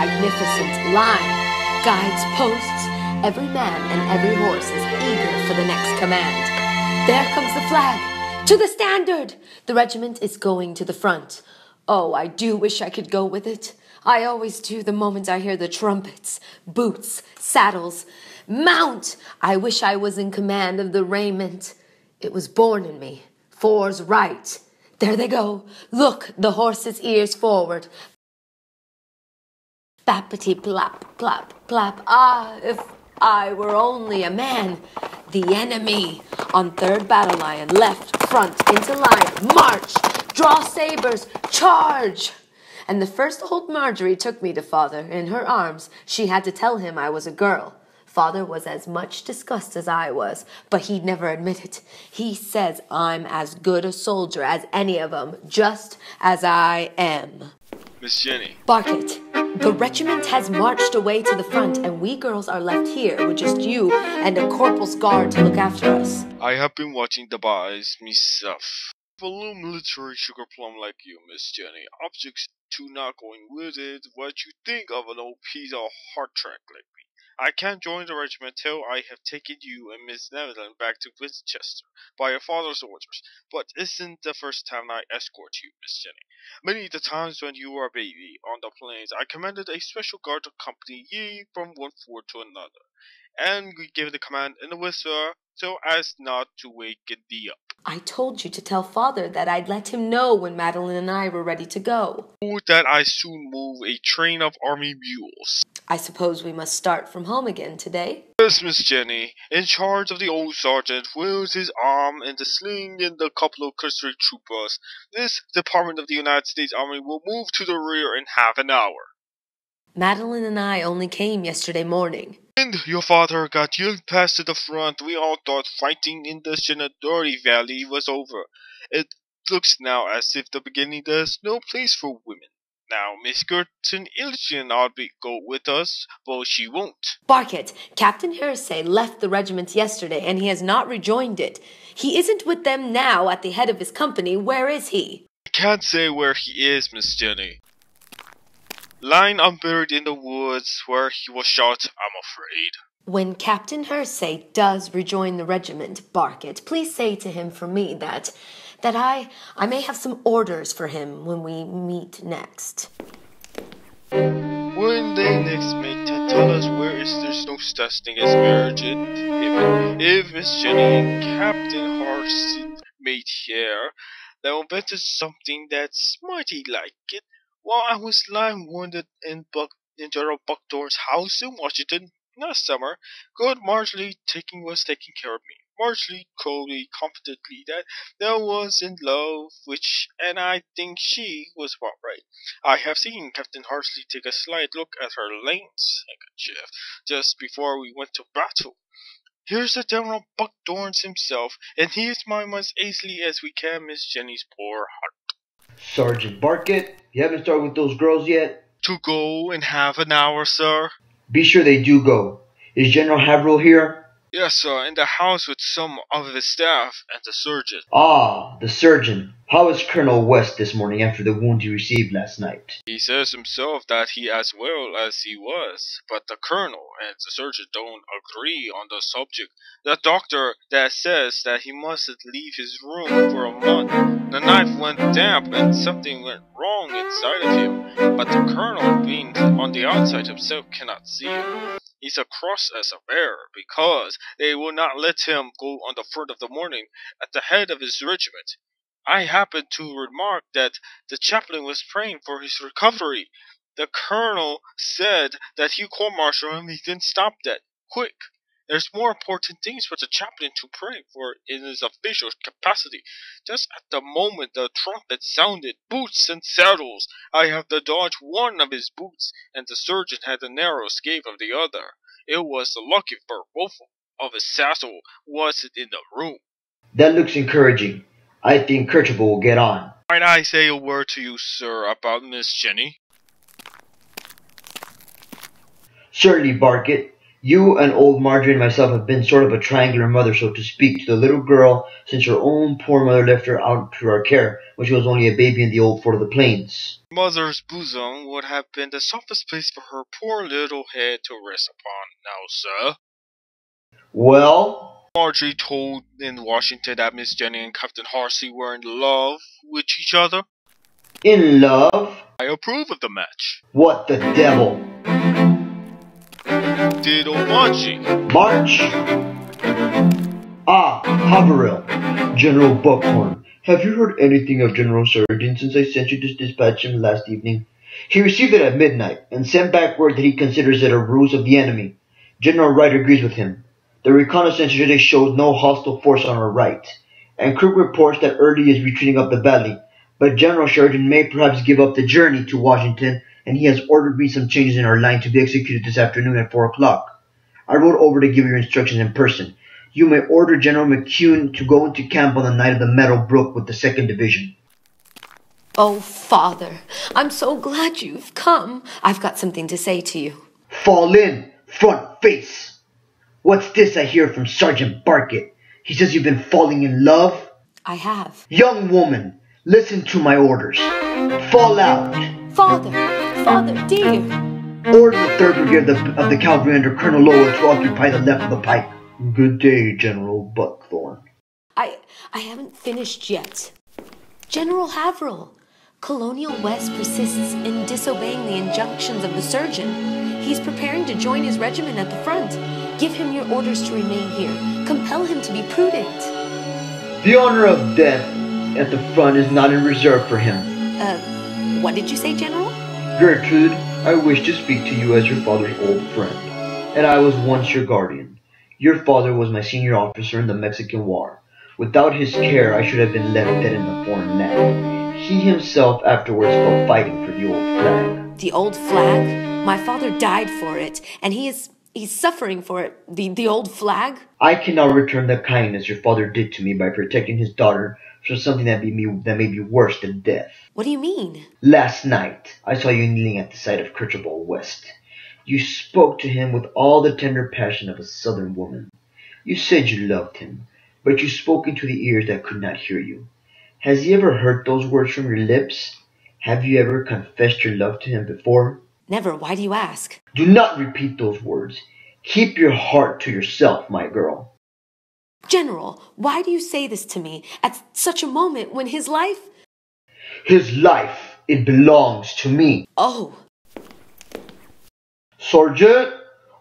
magnificent line. Guides, posts, every man and every horse is eager for the next command. There comes the flag. To the standard! The regiment is going to the front. Oh, I do wish I could go with it. I always do the moment I hear the trumpets, boots, saddles. Mount! I wish I was in command of the raiment. It was born in me. Four's right. There they go. Look, the horse's ears forward. Bappity plap, clap, clap. Ah, if I were only a man. The enemy. On third battle line, left, front, into line. March! Draw sabers! Charge! And the first old Marjorie took me to father. In her arms, she had to tell him I was a girl. Father was as much disgust as I was, but he'd never admit it. He says I'm as good a soldier as any of 'em, just as I am. Miss Jenny. Barket, the regiment has marched away to the front, and we girls are left here with just you and a corporal's guard to look after us. I have been watching the boys myself. A little military sugar plum like you, Miss Jenny. Objects to not going with it. What you think of an old piece of hard track like me. I can't join the regiment till I have taken you and Miss Madeline back to Winchester by your father's orders. But isn't the first time I escort you, Miss Jenny. Many the times when you were a baby on the plains, I commanded a special guard to accompany ye from one fort to another, and we gave the command in a whisper, so as not to waken thee up. I told you to tell father that I'd let him know when Madeline and I were ready to go. Would that I soon move a train of army mules. I suppose we must start from home again today? Yes, Miss Jenny, in charge of the old sergeant, with his arm in the sling and a couple of cavalry troopers. This department of the United States Army will move to the rear in half an hour. Madeline and I only came yesterday morning. And your father got yelled past to the front. We all thought fighting in the Shenandoh Valley was over. It looks now as if the beginning there's no place for women. Now, Miss Gertrude ought to go with us, but she won't. Barket, Captain Hersey left the regiment yesterday, and he has not rejoined it. He isn't with them now at the head of his company. Where is he? I can't say where he is, Miss Jenny. Lying unburied in the woods where he was shot, I'm afraid. When Captain Hersey does rejoin the regiment, Barket, please say to him for me that I may have some orders for him when we meet next. When they next meet, tell us where is there's no such thing as marriage. If Miss Jenny and Captain Hersey meet here, they will bet us something that's mighty like it. While I was lying wounded in General BuckThorn's house in Washington last summer, good Marjorie was taking care of me. Marjorie told me confidently that there was in love, and I think she was about right. I have seen Captain Hersey take a slight look at her lace handkerchief just before we went to battle. Here's the General BuckThorn himself, and he is mine as easily as we can Miss Jenny's poor heart. Sergeant Barket, you haven't started with those girls yet? To go in half an hour, sir. Be sure they do go. Is General Haverill here? Yes, sir, in the house with some of his staff and the surgeon. Ah, the surgeon. How is Colonel West this morning after the wound he received last night? He says himself that he as well as he was, but the colonel and the surgeon don't agree on the subject. The doctor that says that he mustn't leave his room for a month. The knife went damp and something went wrong inside of him, but the colonel, being on the outside himself, cannot see it. He's as cross as a bear, because they will not let him go on the front of the morning at the head of his regiment. I happened to remark that the chaplain was praying for his recovery. The colonel said that he court-martialed him. He didn't stop that. Quick! There's more important things for the chaplain to pray for in his official capacity. Just at the moment the trumpet sounded, boots and saddles. I have to dodge one of his boots, and the surgeon had a narrow escape of the other. It was lucky for both of his saddle wasn't in the room. That looks encouraging. I think Kerchival will get on. Might I say a word to you, sir, about Miss Jenny? Certainly, Barket. You and old Marjorie and myself have been sort of a triangular mother, so to speak, to the little girl since her own poor mother left her out to our care when she was only a baby in the old Fort of the Plains. Mother's bosom would have been the softest place for her poor little head to rest upon now, sir. Well? Marjorie told in Washington that Miss Jenny and Captain Harsey were in love with each other. In love? I approve of the match. What the devil? Did Margie? March? Ah, Haverill. General BuckThorn. Have you heard anything of General Surgeon since I sent you to dispatch him last evening? He received it at midnight, and sent back word that he considers it a ruse of the enemy. General Wright agrees with him. The reconnaissance today shows no hostile force on our right, and Crook reports that Early is retreating up the valley, but General Sheridan may perhaps give up the journey to Washington, and he has ordered me some changes in our line to be executed this afternoon at 4 o'clock. I rode over to give you instructions in person. You may order General McCune to go into camp on the night of the Meadow Brook with the 2nd Division. Oh, Father, I'm so glad you've come. I've got something to say to you. Fall in, front face. What's this I hear from Sergeant Barket? He says you've been falling in love? I have. Young woman, listen to my orders. Fall out. Father, dear. Order the 3rd Brigade of the Cavalry under Colonel Laya to occupy the left of the pike. Good day, General BuckThorn. I haven't finished yet. General Haverill, Colonial West persists in disobeying the injunctions of the surgeon. He's preparing to join his regiment at the front. Give him your orders to remain here. Compel him to be prudent. The honor of death at the front is not in reserve for him. What did you say, General? Gertrude, I wish to speak to you as your father's old friend, and I was once your guardian. Your father was my senior officer in the Mexican War. Without his care, I should have been left dead in the foreign land. He himself afterwards fell fighting for the old flag. The old flag? My father died for it, and he's suffering for it. The old flag? I cannot return the kindness your father did to me by protecting his daughter from something that may be worse than death. What do you mean? Last night, I saw you kneeling at the side of Kerchival West. You spoke to him with all the tender passion of a southern woman. You said you loved him, but you spoke into the ears that could not hear you. Has he ever heard those words from your lips? Have you ever confessed your love to him before? Never. Why do you ask? Do not repeat those words. Keep your heart to yourself, my girl. General, why do you say this to me at such a moment when his life... His life, it belongs to me. Oh. Sergeant,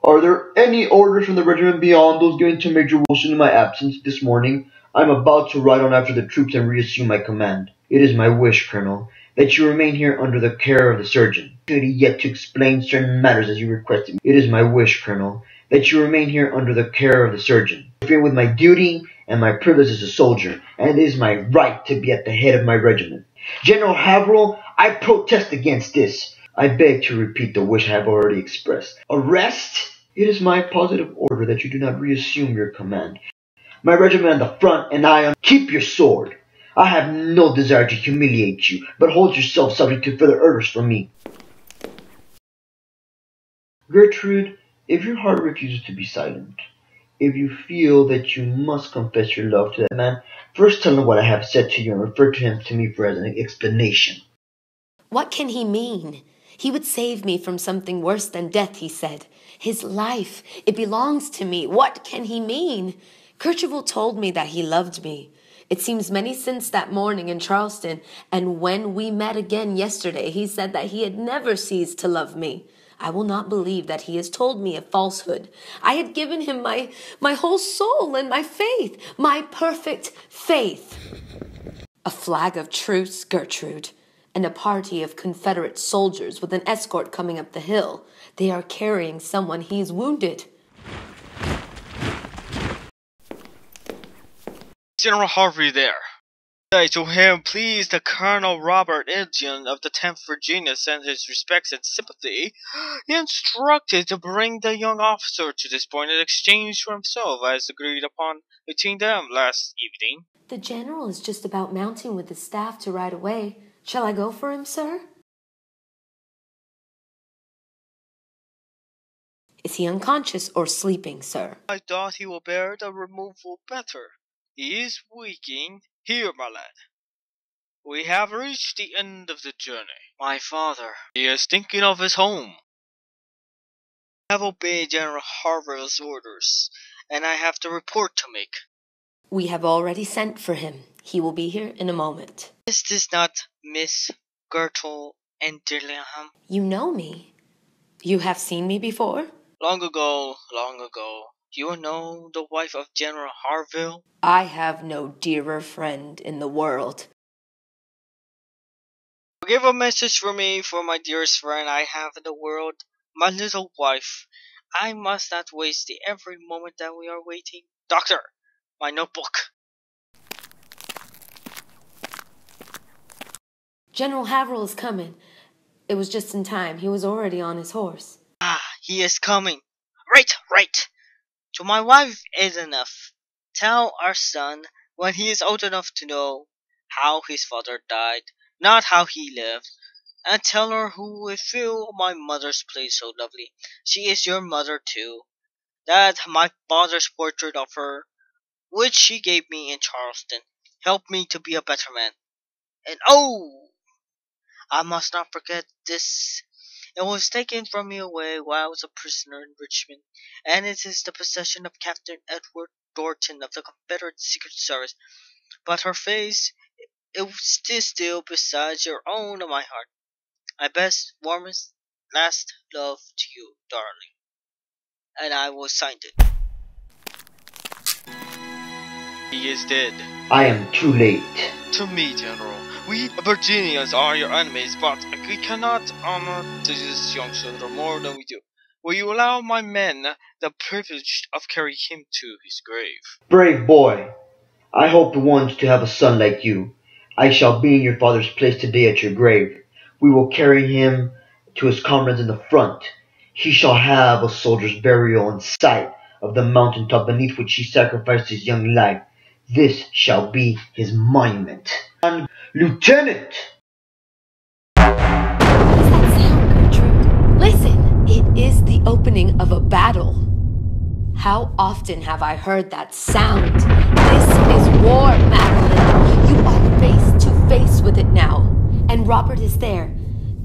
are there any orders from the regiment beyond those given to Major Wilson in my absence this morning? I am about to ride on after the troops and reassume my command. It is my wish, Colonel, that you remain here under the care of the surgeon. Yet to explain certain matters as you requested me. It is my wish, Colonel, that you remain here under the care of the surgeon. I interfere with my duty and my privilege as a soldier, and it is my right to be at the head of my regiment. General Haverill, I protest against this. I beg to repeat the wish I have already expressed. Arrest? It is my positive order that you do not reassume your command. My regiment on the front and I on... Keep your sword. I have no desire to humiliate you, but hold yourself subject to further orders from me. Gertrude, if your heart refuses to be silent, if you feel that you must confess your love to that man, first tell him what I have said to you and refer to him to me for as an explanation. What can he mean? He would save me from something worse than death, he said. His life, it belongs to me. What can he mean? Kerchival told me that he loved me. It seems many since that morning in Charleston, and when we met again yesterday, he said that he had never ceased to love me. I will not believe that he has told me a falsehood. I had given him my whole soul and my faith, my perfect faith. A flag of truce, Gertrude, and a party of Confederate soldiers with an escort coming up the hill. They are carrying someone he's wounded. General Harvey there. Say to him, please, the Colonel Robert Indian of the 10th Virginia sent his respects and sympathy. He instructed to bring the young officer to this point in exchange for himself, as agreed upon between them last evening. The general is just about mounting with his staff to ride away. Shall I go for him, sir? Is he unconscious or sleeping, sir? I thought he would bear the removal better. He is weakening. Here, my lad. We have reached the end of the journey. My father. He is thinking of his home. I have obeyed General Haverill's orders, and I have the report to make. We have already sent for him. He will be here in a moment. Is this not Miss Gertrude and Dillingham? You know me. You have seen me before? Long ago. You know the wife of General Haverill? I have no dearer friend in the world. Give a message for me for my dearest friend I have in the world, my little wife. I must not waste every moment that we are waiting. Doctor, my notebook. General Haverill is coming. It was just in time. He was already on his horse. Ah, he is coming. Right. To my wife is enough. Tell our son when he is old enough to know how his father died, not how he lived. And tell her who will fill my mother's place so lovely. She is your mother too. That my father's portrait of her, which she gave me in Charleston, helped me to be a better man. And oh, I must not forget this. It was taken from me away while I was a prisoner in Richmond, and it is the possession of Captain Edward Thornton of the Confederate Secret Service. But her face, it is still beside your own in my heart. My best, warmest, last love to you, darling. And I will sign it. He is dead. I am too late. To me, General. We Virginians are your enemies, but we cannot honor this young soldier more than we do. Will you allow my men the privilege of carrying him to his grave? Brave boy. I hope once to have a son like you. I shall be in your father's place today at your grave. We will carry him to his comrades in the front. He shall have a soldier's burial in sight of the mountain top beneath which he sacrificed his young life. This shall be his monument. Lieutenant! What is that sound, Gertrude? Listen! It is the opening of a battle. How often have I heard that sound? This is war, Madeline. You are face to face with it now. And Robert is there.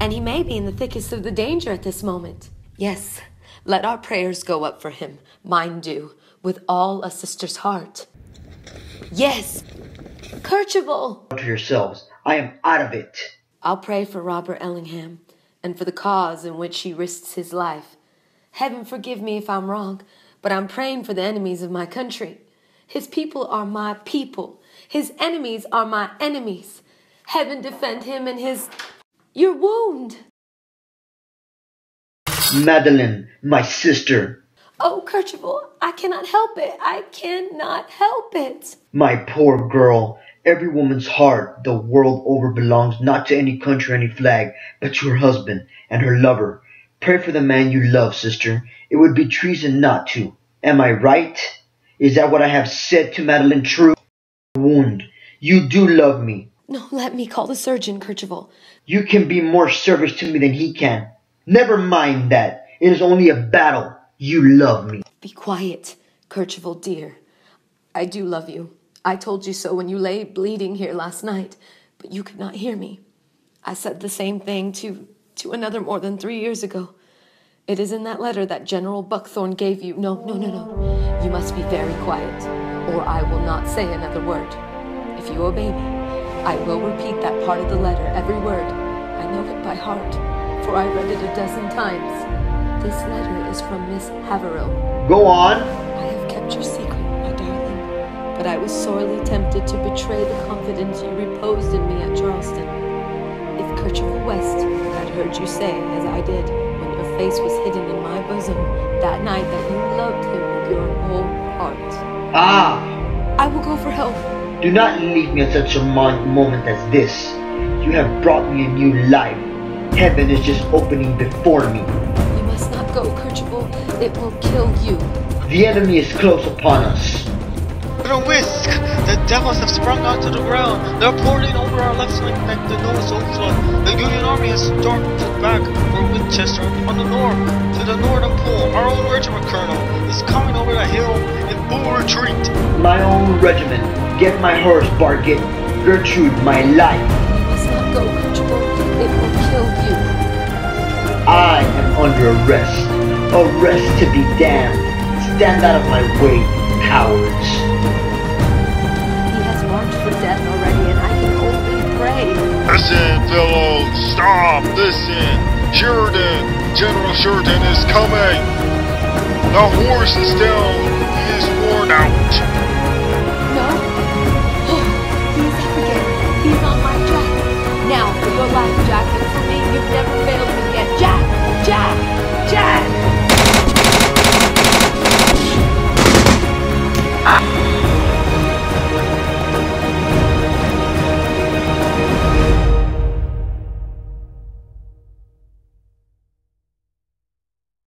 And he may be in the thickest of the danger at this moment. Yes, let our prayers go up for him. Mine do, with all a sister's heart. Yes! Kerchival! To yourselves. I am out of it. I'll pray for Robert Ellingham, and for the cause in which he risks his life. Heaven forgive me if I'm wrong, but I'm praying for the enemies of my country. His people are my people. His enemies are my enemies. Heaven defend him and his... your wound. Madeline, my sister. Oh, Kerchival, I cannot help it. I cannot help it. My poor girl. Every woman's heart the world over belongs not to any country or any flag, but to her husband and her lover. Pray for the man you love, sister. It would be treason not to. Am I right? Is that what I have said to Madeline true? Wound. You do love me. No, let me call the surgeon, Kerchival. You can be more service to me than he can. Never mind that. It is only a battle. You love me. Be quiet, Kerchival dear. I do love you. I told you so when you lay bleeding here last night, but you could not hear me. I said the same thing to another more than 3 years ago. It is in that letter that General BuckThorn gave you. No. You must be very quiet, or I will not say another word. If you obey me, I will repeat that part of the letter, every word. I know it by heart, for I read it 12 times. This letter is from Miss Haverill. Go on. I have kept your secret, my darling, but I was sorely tempted to betray the confidence you reposed in me at Charleston. If Kerchival West had heard you say, as I did, when your face was hidden in my bosom, that night that you loved him with your whole heart. Ah! I will go for help. Do not leave me at such a moment as this. You have brought me a new life. Heaven is just opening before me. You must not go, Kerchival. It will kill you. The enemy is close upon us. With a whisk, the devils have sprung out to the ground. They're pouring over our left flank like the Noah's Oak flood. The Union Army has stormed back for Winchester on the north, to the northern pole. Our own regiment, Colonel, is coming over the hill in full retreat. My own regiment. Get my horse, Barket. Gertrude, my life. You must not go, Kerchival. It will kill you. I am under arrest. Arrest to be damned. Stand out of my way, cowards. He has marched for death already, and I can only pray. Listen, fellows, stop, listen. Sheridan, General Sheridan is coming. The horse is down. He is worn out. No? Oh, he's up again. He's on my track. Now for your life, Jack, and for me, you've never failed me yet. Jack! Jack! Jack!